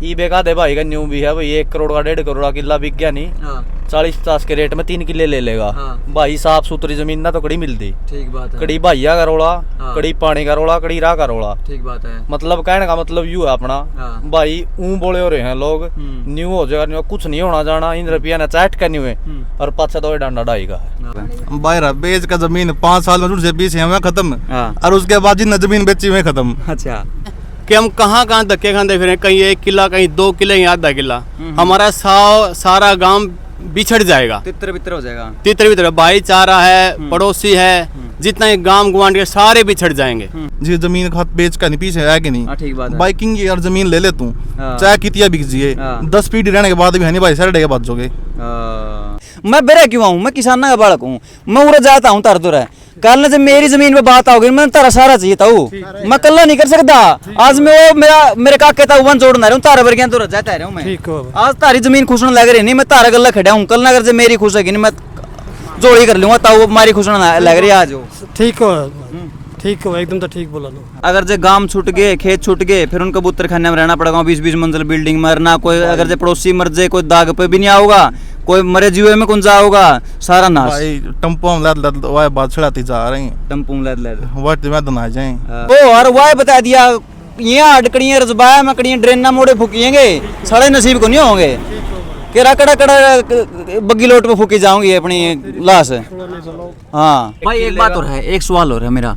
ई बेका दे भाई का न्यू भी है भाई, 1 करोड़ का 1.5 करोड़ का किला बिक गया नहीं। 40-50 के रेट में 3 किले ले लेगा भाई। साफ सुथरी जमीन ना तो कड़ी मिलती। ठीक बात है। कड़ी भाइया का रोला, कड़ी पानी का रोला, कड़ी राह का रोला। ठीक बात है। मतलब कहने का मतलब यू है अपना भाई, ऊं बोले हो रहे हैं लोग, न्यू हो जाएगा, कुछ नहीं होना जाना, इन रुपया ने चैट करनी हुए और पाछा तो डांडा डाई का बाहर बेच का जमीन 5 साल में से 20 में खत्म, और उसके बाद जिन जमीन बेची में खत्म। अच्छा, कि हम कहाँ धक्के खाते फिर, कहीं 1 किला, कहीं 2 किले, कहीं आधा किला, हमारा सारा गांव बिछड़ जाएगा, तितर बितर हो जाएगा। तितर बितर, भाईचारा है, पड़ोसी है, जितना ही गांव गुआंढ के सारे बिछड़ जाएंगे। जी जमीन खात बेच का नहीं पीछे है कि नहीं। ठीक बात है। बाइकिंग यार जमीन ले ले तू, चाहे कितिया बिक जिए, 10 पीढ़ी रहने के बाद भी है नहीं भाई, सारे बाद जोगे। मैं बेरा क्यों आऊँ, मैं किसान का बालक हूँ, मैं उड़ा जाता हूँ तार दूर है। कल जब मेरी जमीन पे बात आओगी मैं तारा सारा चाहिए था, मैं कल्ला नहीं कर सकता। आज मैं वो मेरे काके था वन जोड़ना रहा हूँ, तारा भर दूर जाता रहा हूँ मैं। आज तारी जमीन खुशना लग रही नहीं, मैं तारा गल्ला खड़ा हूँ, कल अगर जब मेरी खुश है नहीं मैं जोड़ी कर लूंगा, ताऊ मारी खुशना लग रही है आज। ठीक हो, ठीक हो, एकदम तो ठीक बोला लो। अगर जो गांव छूट गए, खेत छूट गए, फिर उनको कबूतर खाने में रहना पड़ेगा, 20-20 मंजिल बिल्डिंग मरना, कोई अगर जो पड़ोसी मर जाए, कोई दाग पे भी नहीं आओगा, कोई मरे जीवे में कौन जाओगा, सारा नाश। भाई टम्पो में लद वाय बात छड़ाती जा रही हैं, टम्पो में लद वाट में दना जाए ओ और वाय बता दिया, ये अडकड़ियां रजबाया मकड़ियां ड्रेना मोड़े फूकिएंगे, सारे नसीब को नहीं होंगे कि कड़ा कड़ा बग्गी लोट पे फूकी जाऊंगी अपनी लाश। हाँ भाई, एक बात और है, एक सवाल और है मेरा,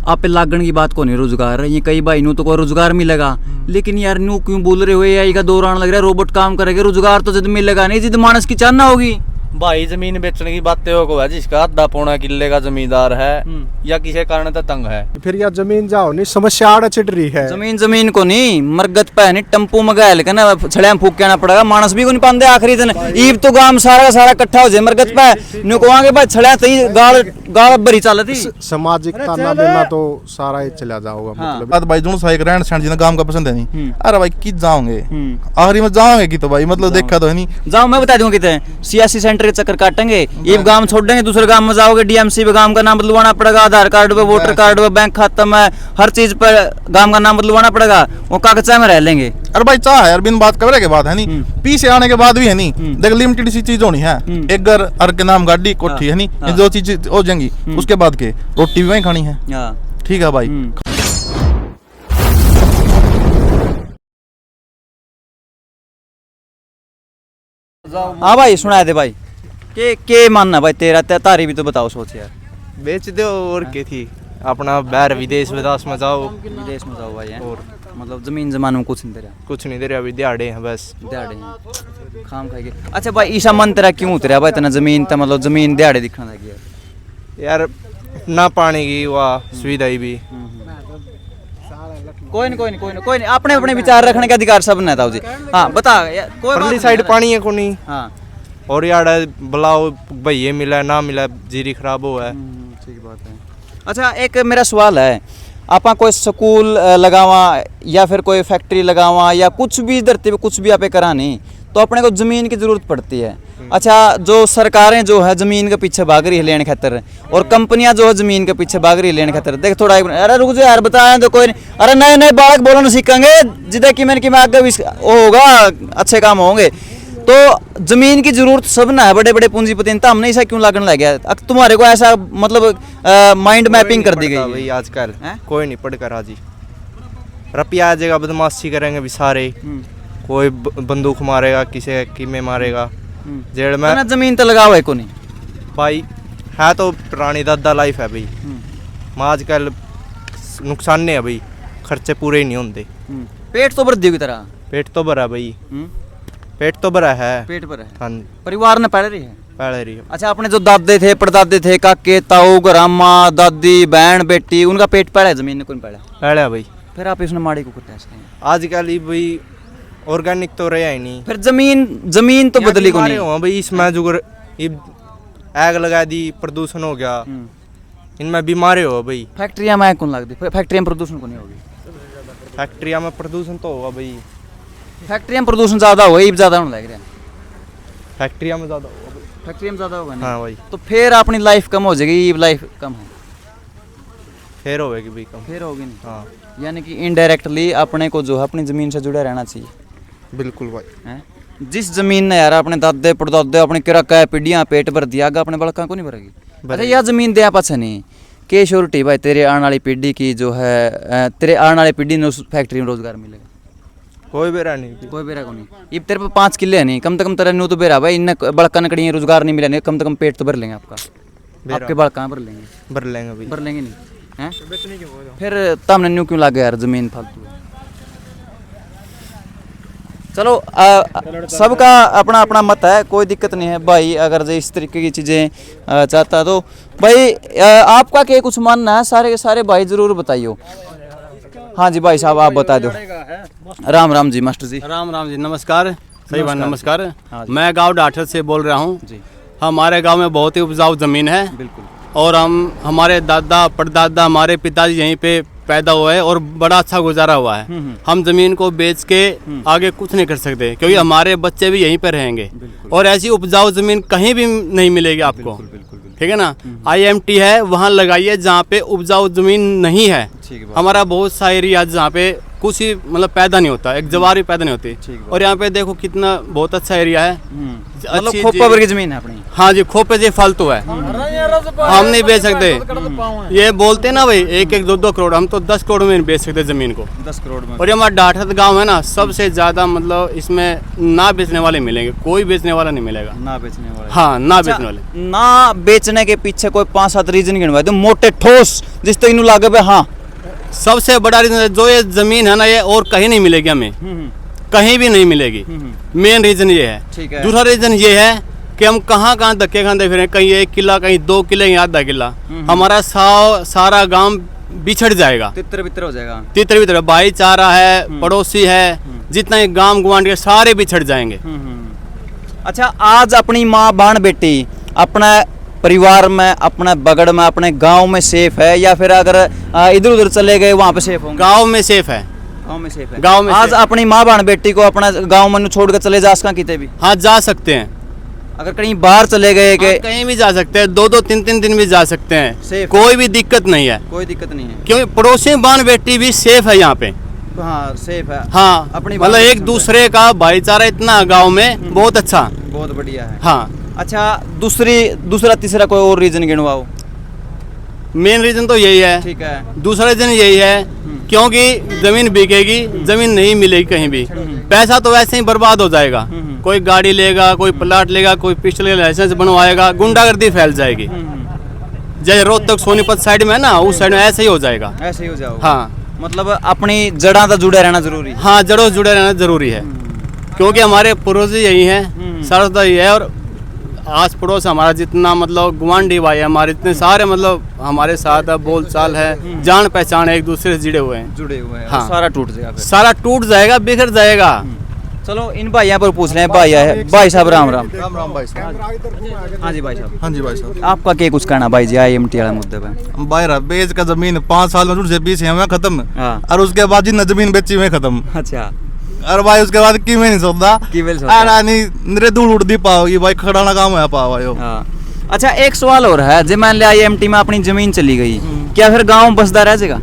आप पे लागण की बात को नहीं, रोजगार ये कई भाई नू तो कोई रोजगार मिलेगा, लेकिन यार नू क्यों बोल रहे हो एआई का दौर आने लग रहा है, रोबोट काम करेगा, रोजगार तो जब मिलेगा नहीं, जिद मानस की चाहना होगी। भाई जमीन बेचने की बातें हो है, जिसका आधा पौना किले का जमींदार है या किसी कारण तो तंग है, फिर यार जमीन जाओ नहीं, समस्या आड़ा चिट रही है। जमीन को नहीं, मरगत पे नहीं, टम्पू में गए लेकिन छड़िया फूक के आना पड़ेगा, मानस भी को नहीं पाते आखिरी दिन। ईब तो गांव सारा सारा इकट्ठा हो जाए मरगत पे, न्यू कहोगे भाई छड़िया तई गाल भरी चल थी। सामाजिकता ना देना तो सारा ही चला जाओगा। मतलब बात भाई दोनों साइक रहन सहन जिन्हें गांव का पसंद है नहीं, अरे भाई कित जाओगे आखिरी में जाओगे कि तो भाई मतलब देखा तो है नहीं। जाओ मैं बता दूंगा कितने सियासी सेंटर के चक्कर काटेंगे, ये गांव छोड़ देंगे, दूसरे गांव में जाओगे, डीएमसी पे गांव का नाम बदलवाना पड़ेगा, आधार कार्ड पे, वोटर कार्ड पे, बैंक खाता में, हर चीज पर गांव का नाम बदलवाना पड़ेगा, वो कागजा में रह लेंगे। अरे भाई चाह यार बिन बात कवरे के बाद है नहीं, पीछे आने के बाद भी है नहीं, देख लिमिटेड सी चीज होनी है, एक घर हर के नाम गाड़ी कोठी है नहीं, जो चीज हो जाएंगी उसके बाद के रोटी भी वहीं खानी है। ठीक है भाई। हाँ भाई सुनाए थे भाई, के मानना भाई तेरा, तारी भी तो बताओ, सोच यार। बेच दो और के थी अपना, बाहर विदेश विदेश में जाओ, विदेश में जाओ भाई। और मतलब जमीन जमान में कुछ नहीं दे रहा, कुछ नहीं दे रहा, अभी दिहाड़े हैं बस, दिहाड़े हैं खाम खाएंगे। अच्छा भाई ईशा मन तेरा क्यों उतरा भाई इतना जमीन, तो मतलब जमीन दिहाड़े दिखने लगी यार, ना पानी की वह सुविधा भी। कोई नहीं, अपने अपने विचार रखने का अधिकार सब ने था जी। हाँ बता, कोई साइड पानी है को नहीं। हाँ, और यार बुलाओ भैया मिला ना मिला, जीरी खराब हो है। ठीक बात है। अच्छा एक मेरा सवाल है, आप कोई स्कूल लगावा या फिर कोई फैक्ट्री लगावा या कुछ भी धरती पे कुछ भी आप करानी, तो अपने को जमीन की जरूरत पड़ती है। अच्छा जो सरकारें जो है जमीन के पीछे भाग रही है लेने खातर, और कंपनियां जो है जमीन के पीछे भाग रही है लेने खातर। देख थोड़ा, अरे रुक जा यार बताया तो कोई नहीं, अरे नए नए बालक बोलना सीखेंगे जिदे कि मैं आगे वो होगा, अच्छे काम होंगे। तो जमीन की जरूरत सब ना है, बड़े बड़े पूंजीपति, हमने ऐसा क्यों लगने लग गया, तुम्हारे को ऐसा मतलब माइंड मैपिंग कर दी गई भाई आजकल कोई नहीं पढ़ कर राजी, रुपया आ जाएगा, बदमाशी करेंगे भी सारे, कोई बंदूक मारेगा, किसी कीमे मारेगा, जेल में जमीन तो लगाओ है को नहीं भाई, है तो पुरानी दादा लाइफ है भाई, आजकल नुकसान नहीं है भाई, खर्चे पूरे ही नहीं होते। पेट तो भर दी तरह, पेट तो भरा भाई, पेट तो भरा है, पेट भरा है। हाँ, परिवार ने पढ़ रही है, पढ़ रही है। अच्छा अपने जो दादे थे, परदादे थे, काके, ताऊ, ग्रामा, दादी, बहन, बेटी, उनका पेट पड़ा है, जमीन ने कौन पड़ा? पड़ा है भाई। फिर आप इसने माड़ी को करते हैं आजकल ही भाई, ऑर्गेनिक तो रहा ही नहीं, फिर जमीन तो बदली को नहीं हो भाई, इसमें जो आग लगा दी, प्रदूषण हो गया, इनमें बीमारी हो भाई। फैक्ट्रियां में कौन लगती, फैक्ट्रियां में प्रदूषण को नहीं होगी, फैक्ट्रियां में प्रदूषण तो होगा भाई, फैक्ट्रियां में प्रदूषण ज्यादा हो, ज्यादा होने लग रहा है, फैक्ट्रियां में ज्यादा होगा, फैक्ट्रियां में ज्यादा होगा। हाँ भाई, तो फिर अपनी लाइफ कम हो जाएगी, लाइफ कम है, फिर होगी भाई कम, फिर होगी नहीं। हाँ, यानी कि इनडायरेक्टली अपने को जो है अपनी ज़मीन से जुड़े रहना चाहिए। बिल्कुल भाई। हैं? जिस जमीन ने यार अपने दादे पड़दादे अपने किराका पीढ़ियां पेट भर दिया आगे अपने बड़का को नहीं भरेगी। अच्छा यह जमीन दिया पाछा नहीं के श्योरिटी भाई तेरे आने वाली पीढ़ी की जो है तेरे आने वाली पीढ़ी ने उस फैक्ट्री में रोजगार मिलेगा? कोई बेरा नहीं। कोई बेरा को नहीं। ये तेरे पे 5 किले है नहीं कम से कम तेरे न्यू तो बेरा भाई इन बड़का नकड़ी रोजगार नहीं मिला नहीं कम से कम पेट तो भर लेंगे आपका। आपके बाल कहाँ भर लेंगे? भर लेंगे भाई। भर लेंगे नहीं हैं? फिर तमने न्यू क्यों लागे यार जमीन फालतू? चलो सबका अपना अपना मत है कोई दिक्कत नहीं है भाई अगर जो इस तरीके की चीज़ें चाहता है तो भाई आपका क्या कुछ मानना है सारे के सारे भाई ज़रूर बताइयो। हाँ जी भाई साहब आप बता दो। राम राम जी मास्टर जी। राम जी नमस्कार। सही बात नमस्कार। हाँ जी। मैं गांव डाठर से बोल रहा हूँ जी। हमारे गांव में बहुत ही उपजाऊ ज़मीन है बिल्कुल। और हमारे दादा परदादा हमारे पिताजी यहीं पे पैदा हुए हैं और बड़ा अच्छा गुजारा हुआ है। हम ज़मीन को बेच के आगे कुछ नहीं कर सकते क्योंकि हमारे बच्चे भी यहीं पे रहेंगे और ऐसी उपजाऊ ज़मीन कहीं भी नहीं मिलेगी आपको। ठीक है ना। IMT है वहाँ लगाइए जहाँ पे उपजाऊ ज़मीन नहीं है। हमारा बहुत सा एरिया जहाँ पे कुछ ही मतलब पैदा नहीं होता एक जवार भी पैदा नहीं होती और यहाँ पे देखो कितना बहुत अच्छा एरिया है। मतलब खोपा भर की जमीन है अपनी। हाँ जी खोपे से फालतू है हम नहीं बेच सकते। ये बोलते ना भाई 1-2 करोड़ हम तो 10 करोड़ में नहीं बेच सकते जमीन को। 10 करोड़ में। और ये हमारा डाठत गांव है ना सबसे ज्यादा मतलब इसमें ना बेचने वाले मिलेंगे कोई बेचने वाला नहीं मिलेगा। ना बेचने वाले। हाँ ना बेचने वाले। ना बेचने के पीछे कोई 5-7 रीजन गिनवाए तो मोटे ठोस जिस तक इन्हों लागे पे। हाँ सबसे बड़ा रीजन जो ये जमीन है ना ये और कहीं नहीं मिलेगी हमें कहीं भी नहीं मिलेगी। मेन रीजन ये है। दूसरा रीजन ये है कि हम कहाँ कहाँ धक्के खाते फिर कहीं 1 किला कहीं 2 किले कहीं आधा किला हमारा सारा गांव बिछड़ जाएगा। तितर बितर हो जाएगा। तितर बितर भाईचारा है पड़ोसी है जितना गांव गुआंढ के सारे बिछड़ जाएंगे। अच्छा आज अपनी माँ बहन बेटी अपना परिवार में अपने बगड़ में अपने गांव में सेफ है या फिर अगर इधर उधर चले गए वहाँ पे सेफ होंगे? गांव में सेफ है। गांव में सेफ है। गांव में आज अपनी माँ बहन बेटी को अपना गांव में छोड़ कर चले जा सका किते भी? हाँ जा सकते हैं। अगर कहीं बाहर चले गए के कहीं भी जा सकते हैं 2-2 3-3 दिन भी जा सकते हैं सेफ। कोई भी दिक्कत नहीं है। कोई दिक्कत नहीं है क्योंकि पड़ोसी बहन बेटी भी सेफ है यहाँ पे। हाँ सेफ है। हाँ अपनी मतलब एक दूसरे का भाईचारा इतना गांव में बहुत अच्छा। बहुत बढ़िया है। हाँ अच्छा दूसरा तीसरा कोई और रीजन गिनवाओ। मेन रीजन तो यही है। ठीक है। दूसरा रीजन यही है क्योंकि जमीन बिकेगी जमीन नहीं मिलेगी कहीं भी पैसा तो वैसे ही बर्बाद हो जाएगा। कोई गाड़ी लेगा कोई प्लाट लेगा कोई पिस्टल का लाइसेंस बनवाएगा गुंडागर्दी फैल जाएगी। जैसे रोहतक सोनीपत साइड में है ना उस साइड में ऐसे ही हो जाएगा। ऐसे ही हो जाओ। हाँ मतलब अपनी जड़ा तो जुड़े रहना जरूरी है। हाँ जड़ों से जुड़े रहना जरूरी है क्योंकि हमारे पड़ोसी यही हैं सरदा ही है और आस पड़ोस हमारा जितना मतलब गुआंढी भाई हमारे इतने सारे मतलब हमारे साथ बोल चाल है जान पहचान है एक दूसरे से जुड़े हुए हैं। हाँ। सारा टूट जाएगा फिर। सारा टूट जाएगा बिखर जाएगा। चलो इन भाइयों पर पूछ रहे हैं भाई साहब राम राम। राम भाई साहब। हाँ जी भाई साहब। हाँ जी भाई साहब। आपका क्या कुछ कहना भाई जी IMT वाले मुद्दे पे? बाहर बेच का जमीन 5 साल में से 20 है खत्म। हाँ। और उसके बाद जिन जमीन बेची में खत्म। अच्छा और भाई उसके बाद की में नहीं सोचता किवेल सोचता। अरे नहीं मेरे धूल उड़ती पाओगी भाई खड़ाना काम है पावा यो। हाँ। अच्छा एक सवाल और है जब मान लिया IMT में अपनी जमीन चली गई क्या फिर गांव बसदा रह जाएगा?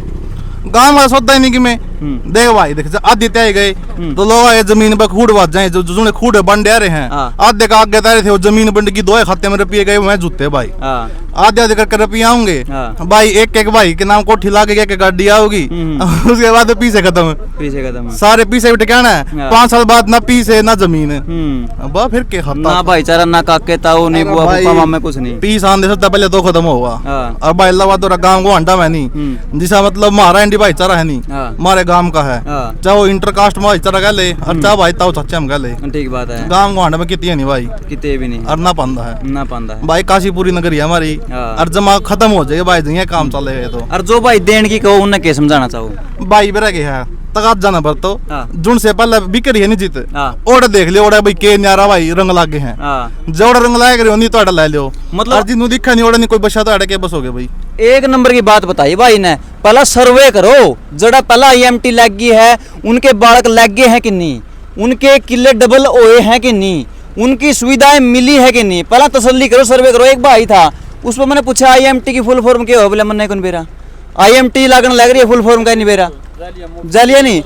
गाँव वाला सोचता ही नहीं कि मैं देख भाई देख आधे तय गए तो लोग ये जमीन पर खूड बात जाए जो खूड बन रहे हैं हाँ। आधे का आगे तारे थे वो जमीन बंड की 2 खाते में रुपये गए मैं जूते भाई हाँ। आधे आधे करके रुपये आऊंगे हाँ। भाई एक भाई के नाम कोठी ला के गाड़ी आओगी उसके बाद पीछे खत्म सारे पीछे भी ठिकाना है। हाँ। 5 साल बाद ना पीछे ना जमीन अब फिर के ना भाईचारा ना काके ताऊ नहीं बुआ बुआ मामे कुछ नहीं पीस आने से पहले तो खत्म होगा। हाँ। और भाई अल्लाह तो गाँव को हंडा में नहीं जिसा मतलब हमारा इंडी भाईचारा है नहीं हाँ। हमारे गांव का है हाँ। चाहे वो इंटरकास्ट में भाईचारा कह ले और चाहे भाई ताऊ सच्चे हम कह ले ठीक बात है। गांव को हंडा में कितनी है नहीं भाई किते भी नहीं और ना पांदा है ना पांदा है भाई काशीपुरी नगरी है हमारी हाँ। और जमा खत्म हो जाएगा भाई जी काम चले गए तो और जो भाई देन की कहो उन्हें क्या समझाना चाहो भाई बेरा के है तक जाना पर तो हाँ। जुन से पहले बिक्री है नहीं जीत हाँ। ओड़े देख लियो ओड़े भाई के न्यारा भाई रंग लागे हैं हाँ। जोड़ा रंग लाए करियो नहीं तो अड़ा ले लियो मतलब- और जिन्हों दिखा नहीं ओड़े नहीं कोई बचा तो अड़े के बसोगे भाई। एक नंबर की बात बताई भाई ने पहला सर्वे करो जड़ा पहला IMT लग गई है उनके बालक लग गए हैं कि नहीं उनके किले डबल हुए हैं कि नहीं उनकी सुविधाएं मिली है कि नहीं पहला तसल्ली करो सर्वे करो। एक भाई था उस पर मैंने पूछा IMT की फुल फॉर्म क्या हो बोले मन कौन बेरा IMT लगन लग रही है फुल फॉर्म का नहीं बेरा जालिया नहीं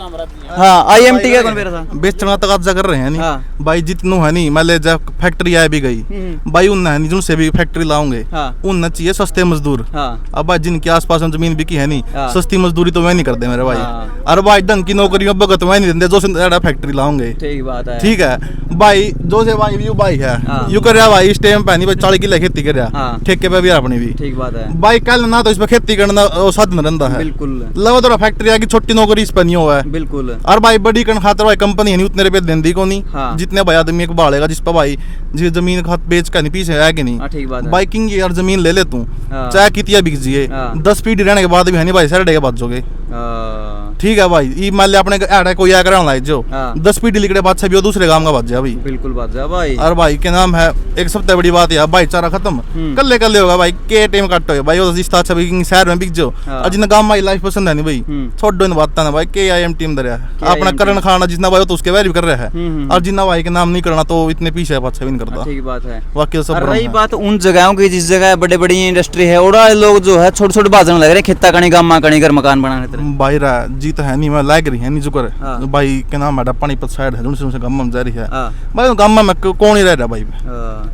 हाँ IMT का कौन मेरा था बेचना तो कब्जा कर रहे हैं नहीं हाँ। भाई जितनों है नहीं मान ले जब फैक्ट्री आए भी गई भाई उन है नहीं जिनसे भी फैक्ट्री लाऊंगे हाँ। उन चाहिए सस्ते मजदूर हाँ। अब भाई जिनके आसपास में जमीन बिकी है नहीं हाँ। सस्ती मजदूरी तो वह नहीं करते मेरे भाई हाँ। और भाई ढंग की नौकरी में भगत वह नहीं देते जो से ज्यादा फैक्ट्री लाऊंगे ठीक बात है ठीक है भाई जो से भाई यू भाई है हाँ। यू कर रहा भाई इस टाइम पे नहीं भाई 40 किलो खेती कर रहा हाँ। ठेके पे भी है अपनी भी ठीक बात है भाई कल ना तो इस पे खेती करना वो साधन रहता है बिल्कुल लगा तो फैक्ट्री आकी छोटी नौकरी इस पे नहीं हुआ है बिल्कुल और भाई बड़ी कन खातर भाई कंपनी है नहीं उतने रुपए देंदी को नहीं हाँ। जितने भाई आदमी को भाड़ेगा जिस पर भाई जी जमीन खात बेच का नहीं पीछे है कि नहीं हाँ, ठीक बात है। भाई किंग यार जमीन ले ले तू हाँ। चाहे कितिया बिक जिए हाँ। 10 पीढ़ी रहने के बाद भी है नहीं भाई सैटरडे के बाद जोगे ठीक है भाई ये मान ले अपने ऐड कोई आकर लाइक जो हाँ। 10 पीढ़ी लिखड़े बाद से भी वो दूसरे काम का बात जा भाई बिल्कुल बात है भाई और भाई के नाम है एक सबसे बड़ी बात है भाईचारा खत्म कल्ले कल्ले होगा भाई के टाइम काटो है भाई वो रिश्ता अच्छा भी शहर में बिक जो हाँ। और जिन्हें गांव में लाइफ पसंद है नहीं भाई छोड़ इन बात ना भाई के IM टीम दर है अपना करण खाना जितना भाई तो उसके वैर भी कर रहा है और जितना भाई के नाम नहीं करना तो इतने पीछे है अच्छा भी नहीं करता ठीक बात है बाकी तो सब और भ्रम रही है। बात उन जगहों की जिस जगह बड़े बड़ी इंडस्ट्री है और लोग जो है छोटे छोटे बाजार में लग रहे हैं खेता कणी गामा कणी घर मकान बनाने तरह भाई रहा जी तो है नहीं मैं लाग रही है नहीं जुकर हाँ। भाई के नाम है पानीपत साइड है उनसे गाँव में जा रही है हाँ। भाई गाँव में कौन ही रह रहा भाई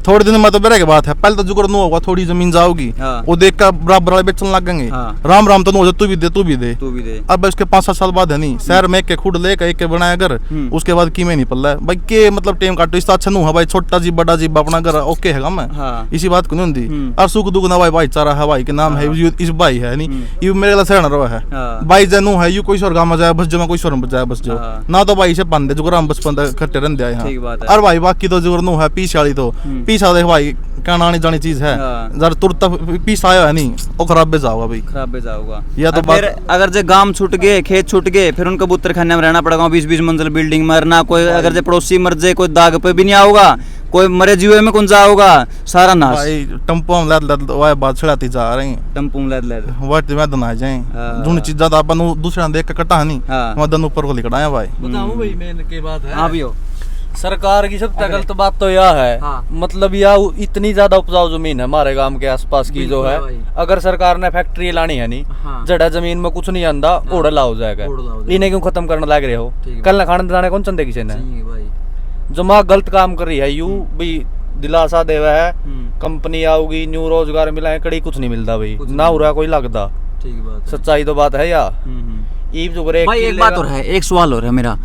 थोड़े दिन में तो बेरे की बात है पहले तो जुकर नो होगा थोड़ी जमीन जाओगी हाँ। वो देख कर बराबर वाले बेचने लगेंगे हाँ। राम राम तो नो हो तू भी दे तू भी दे तू भी दे अब उसके 5-7 साल बाद है नहीं शहर में एक के खुद ले एक के बनाया घर उसके बाद की में नहीं पल्ला भाई के मतलब टाइम काटो इस अच्छा नहीं है भाई छोटा जी बड़ा जी अपना घर ओके है मैं हाँ। इसी बात को नहीं होती और सुख दुख ना भाई भाईचारा है भाई के नाम है इस भाई है नहीं ये मेरे लिए सहना रहा है हाँ। भाई जनू है यू कोई स्वर गाँव में जाए बस जो मैं कोई स्वर में जाए बस जो हाँ। ना तो भाई से पंदे जो ग्राम बस पंदे खट्टे रन दिया ठीक बात है। यहाँ और भाई बाकी तो जो नु है पीछे वाली तो पीछे वाले भाई कहना आनी जानी चीज है हाँ। जरा तुरंत पीछे आया है नहीं वो खराब भी जाओगा भाई खराब भी जाओगा या तो और फिर अगर जो गांव छूट गए खेत छूट गए फिर उनको कबूतर खाने में रहना पड़ेगा 20-20 मंजिल बिल्डिंग में रहना कोई अगर जो पड़ोसी मर जाए कोई दाग पे भी नहीं आओगा कोई मरे जीवे में कौन सा होगा सारा नाश भाई टम्पो हम लद लद वाय बात छड़ाती जा रहे हैं टम्पू में लद लद वाट में दना जाए हाँ। जुन चीज़ तो अपन दूसरा देख के कटा नहीं हाँ। मदन ऊपर को लिखड़ा है भाई बताऊं भाई मेन के बात है हाँ भी हो सरकार की सबसे गलत बात तो यह है हाँ। मतलब यह इतनी ज्यादा उपजाऊ जमीन है हमारे गांव के आसपास की जो है भाई। अगर सरकार ने फैक्ट्री लानी है नहीं हाँ। जड़ा जमीन में कुछ नहीं आंदा ओढ़ला हो जाएगा इन्हें क्यों खत्म करने लग रहे हो कल ना खाने दिलाने कौन चंदे किसी ने जो माँ गलत काम कर रही है यू भी दिलासा देवा है कंपनी आऊगी न्यू रोजगार मिला है कड़ी कुछ नहीं मिलता भाई ना हो रहा कोई लगता सच्चाई तो बात है या ईब जो करे भाई एक बात और है एक सवाल और है मेरा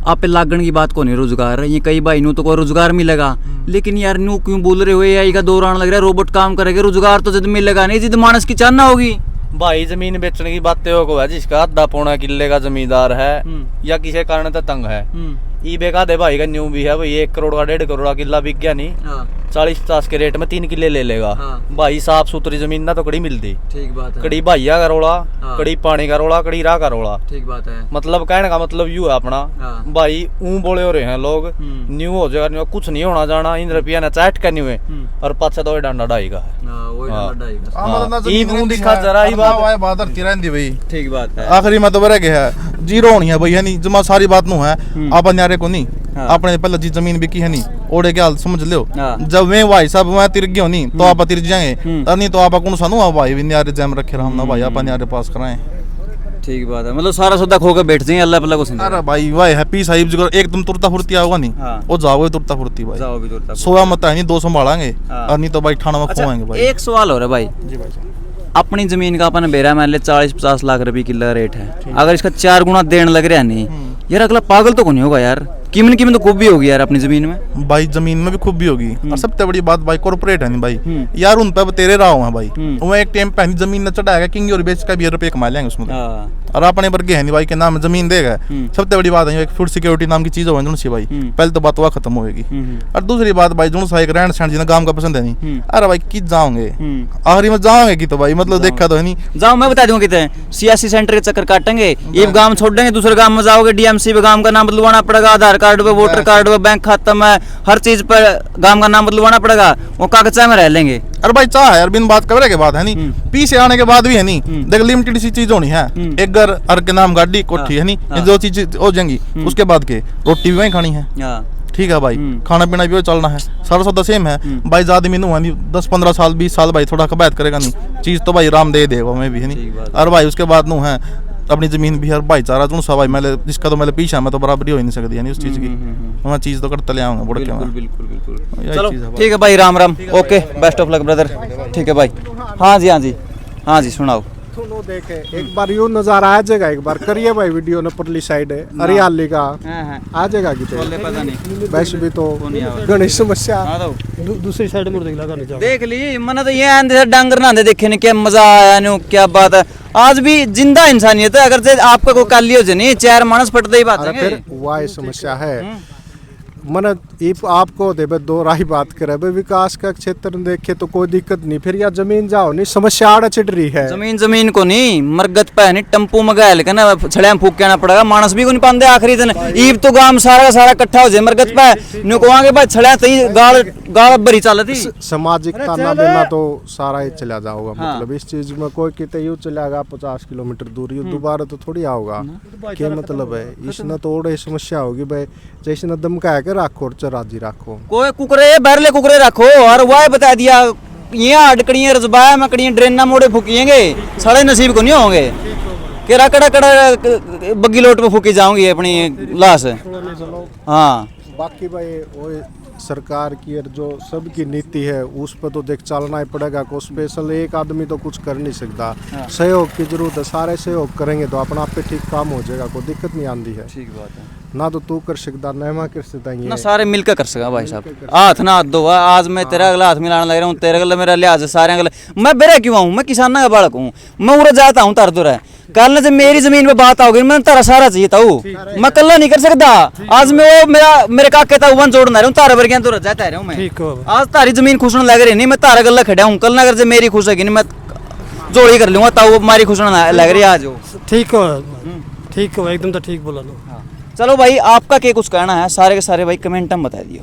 आप पे लागण की बात को नहीं रोजगार ये कई भाई नू तो कोई रोजगार मिलेगा लेकिन यार नू क्यों बोल रहे हो AI का दौरान लग रहा है रोबोट काम करेगा रोजगार तो जब मिलेगा नहीं जिद मानस की चाहना होगी भाई जमीन बेचने की बातें को है जिसका आधा पौना किले का जमींदार है या किसी कारण से तंग है ई बेका दे भाई का न्यू भी है भाई 1 करोड़ का 1.5 करोड़ का किला बिक गया नहीं 40-50 के रेट में 3 किले ले लेगा भाई साफ सुथरी जमीन ना तो कड़ी मिलती ठीक बात है कड़ी भाइया का रोड़ा कड़ी पानी का रोड़ा कड़ी राह का रोड़ा ठीक बात है मतलब कहने का मतलब यू है अपना भाई ऊं बोले हो रहे हैं लोग न्यू हो जाएगा कुछ नहीं होना जाना इन रुपया ने चाट करनी हुए और पाछे तो डांडा डाईगा दिखा जरा ही बात भाई ठीक बात है आखिरी में तो बरे के है जीरो होनी है भाई है नहीं जमा सारी बात नु है अपन यारे को नहीं अपने पहले जी जमीन बिकी है नहीं ओड़े के हाल समझ लो जब मैं भाई साहब मैं तिर गयो नहीं तो आप तिर जाएंगे नहीं तो आप कौन सानू आप भाई भी यारे जम रखे हम ना भाई अपन यारे पास कराएं ठीक बात है मतलब सारा सौदा खो के बैठ जाएंगे अल्लाह पल्ला को सुन अरे भाई भाई हैप्पी साहिब जी एकदम तुरता फुर्ती आओगा नहीं वो जाओगे तुरता फुर्ती भाई जाओ भी तुरता सोया मत है नहीं 2 संभालेंगे और नहीं तो भाई ठाणा में खोएंगे भाई एक सवाल हो रहा है भाई जी भाई अपनी जमीन का अपन बेरा मान ले 40-50 लाख रुपए किला रेट है अगर इसका 4 गुना देने लग रहा है नहीं यार अगला पागल तो कौन होगा यार कीमत तो खूब भी होगी यार अपनी जमीन में भाई जमीन में भी खूब भी होगी और सबसे बड़ी बात भाई कॉर्पोरेट है नहीं भाई यार उन पे तेरे रहा हूँ भाई वो एक टाइम पे जमीन न चढ़ाएगा किंग और बेच का भी रुपये कमा लेंगे उसमें और अपने वर्ग है नहीं भाई के नाम जमीन देगा सबसे बड़ी बात है फूड सिक्योरिटी नाम की चीज हो भाई पहले तो बात वह खत्म होगी और दूसरी बात भाई जो सा एक रहन सहन जिन्हें गाँव का पसंद है नहीं अरे भाई किस जाओगे आखिरी में जाओगे कि तो भाई मतलब देखा तो है नहीं जाओ मैं बता दूंगा कितने सियासी सेंटर के चक्कर काटेंगे ये गांव छोड़ देंगे दूसरे गांव में जाओगे DMC पे गांव का नाम बदलवाना पड़ेगा आधार कार्ड पे वोटर कार्ड पे बैंक खाता में हर चीज पर गांव का नाम बदलवाना पड़ेगा वो कागजा में रह लेंगे अरे भाई चाह यार बिन बात कवरे के बाद है नहीं पीछे आने के बाद भी है नहीं देख लिमिटेड सी चीज होनी है एक घर हर के नाम गाड़ी कोठी है नहीं ये दो चीज हो जाएंगी उसके बाद के रोटी भी वहीं खानी है ठीक है भाई खाना पीना भी चलना है सारा सौदा सेम है भाई ज्यादा मीनू है नहीं 10-15 साल 20 साल भाई थोड़ा कबायत करेगा नहीं चीज तो भाई राम दे देगा मैं भी है नहीं और भाई उसके बाद नू है अपनी जमीन भी हर भाईचारा चुन सवाई मैं जिसका तो मैं पीछा मैं तो बराबरी हो ही नहीं सकती यानी उस चीज की मैं चीज तो करते ले आऊंगा बुढ़ के मैं बिल्कुल। यही चलो चीज़ है ठीक है भाई, Ram Ram, okay, best of luck brother. ठीक है भाई, हाँ जी, हाँ जी, हाँ जी, सुनाओ। सुनो देखे एक बार यूं नजारा आ जाएगा, एक बार करिए भाई वीडियो ने परली साइड है हरियाली का आ जाएगा कि पता नहीं वैसे भी तो गणेश समस्या दूसरी साइड में देख लगा नहीं देख ली मैंने तो ये आंधे से डांगर नांदे देखे ने, क्या मजा आया नु, क्या बात है। आज भी जिंदा इंसानियत है, अगर से आपका कोई काली हो जानी चार मानस पटते ही बात अरे है। फिर वह समस्या है मन आपको देवे दो राही बात करे भाई विकास का क्षेत्र में देखे तो कोई दिक्कत नहीं, फिर या जमीन जाओ नहीं समस्या आड़ा चिट रही है। जमीन को नहीं, मरगत पे नहीं, टम्पू में गए लेकिन छड़े फूक के आना पड़ेगा, मानस भी को नहीं पाते आखिरी दिन। ईब तो गांव सारा का सारा इकट्ठा हो जाए मरगत पे नुकवांगे भाई छड़े तई गाल गाल भरी चल थी। सामाजिक ताना देना तो सारा ही चला जाओगा। मतलब इस चीज में कोई कितने यूं चलेगा 50 किलोमीटर दूर यूं दोबारा तो थोड़ी आओगा। क्या मतलब है इसने तो और समस्या होगी भाई, जैसे न धमका के रखो और राजी रखो, कोई कुकरे बहरले कुकरे रखो और वाह बता दिया यहाँ अटकड़ियाँ रजबाया मकड़ियाँ ड्रेना मोड़े फूकिएंगे, साढ़े नसीब को नहीं होंगे कि रकड़ा कड़ा बग्गी लोट पे फूकी जाऊंगी अपनी लाश। हाँ बाकी भाई वो सरकार की और जो सबकी नीति है उस पर तो देख चलना ही पड़ेगा। को स्पेशल एक आदमी तो कुछ कर नहीं सकता, सहयोग की जरूरत है, सारे सहयोग करेंगे तो अपना आप पे ठीक काम हो जाएगा, कोई दिक्कत नहीं आती है। ठीक बात है, ना तो तू कर सकता ना मैं कर सकता ना सारे मिलकर कर सका भाई साहब। हाथ ना हाथ दो, आज मैं तेरा अगला हाथ मिलाने लग रहा हूँ, तेरे अगला मेरा लिहाज है, सारे अगले मैं बेरा क्यों आऊँ, मैं किसाना का बालक हूँ, मैं उड़ा जाता हूँ तर दूर है। कल जब मेरी जमीन पे बात आओगी मैं तारा सारा चाहिए था, मैं कल्ला नहीं कर सकता। आज मैं वो मेरे काके था वन जोड़ना रहा हूँ, तारा भर गया तो जाता रहा हूँ मैं। आज तारी जमीन खुशना लग रही नहीं, मैं तारा गल्ला खड़ा हूँ, कल अगर मेरी खुश है नहीं मैं जोड़ी कर लूंगा ताऊ हमारी खुशना लग रही है आज। ठीक है एकदम तो ठीक बोला लो। चलो भाई आपका क्या कुछ कहना है, सारे के सारे भाई कमेंट में बता दियो।